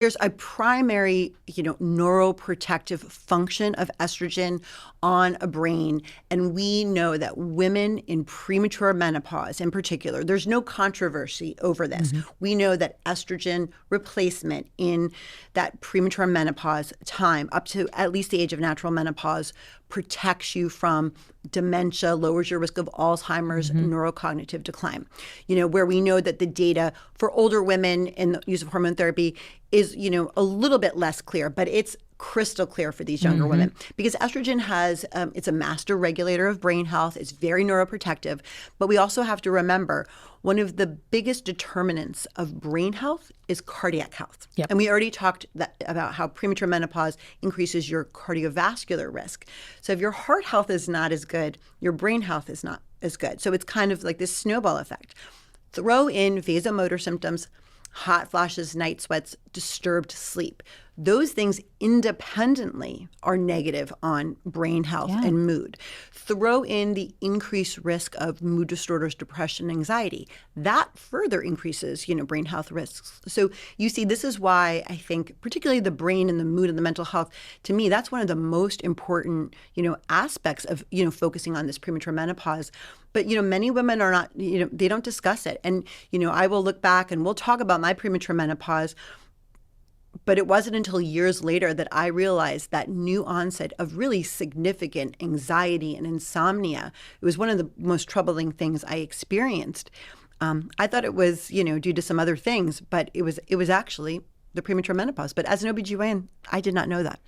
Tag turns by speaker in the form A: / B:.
A: There's a primary, neuroprotective function of estrogen on a brain. And we know that women in premature menopause in particular, there's no controversy over this. We know that estrogen replacement in that premature menopause time, up to at least the age of natural menopause, protects you from dementia, lowers your risk of Alzheimer's, neurocognitive decline. Where we know that the data for older women in the use of hormone therapy is, a little bit less clear, but it's crystal clear for these younger women because estrogen has, it's a master regulator of brain health. It's very neuroprotective. But we also have to remember one of the biggest determinants of brain health is cardiac health.
B: Yep.
A: And we already talked about how premature menopause increases your cardiovascular risk. So if your heart health is not as good, your brain health is not as good. So it's kind of like this snowball effect. Throw in vasomotor symptoms, hot flashes, night sweats, disturbed sleep. Those things independently are negative on brain health and mood. Throw in the increased risk of mood disorders, depression, anxiety. That further increases, brain health risks. So you see, this is why I think particularly the brain and the mood and the mental health, to me, that's one of the most important, aspects of, focusing on this premature menopause. But, many women are not, they don't discuss it. And, I will look back and we'll talk about my premature menopause. But it wasn't until years later that I realized that new onset of really significant anxiety and insomnia. It was one of the most troubling things I experienced. I thought it was, due to some other things, but it was actually the premature menopause. But as an OBGYN, I did not know that.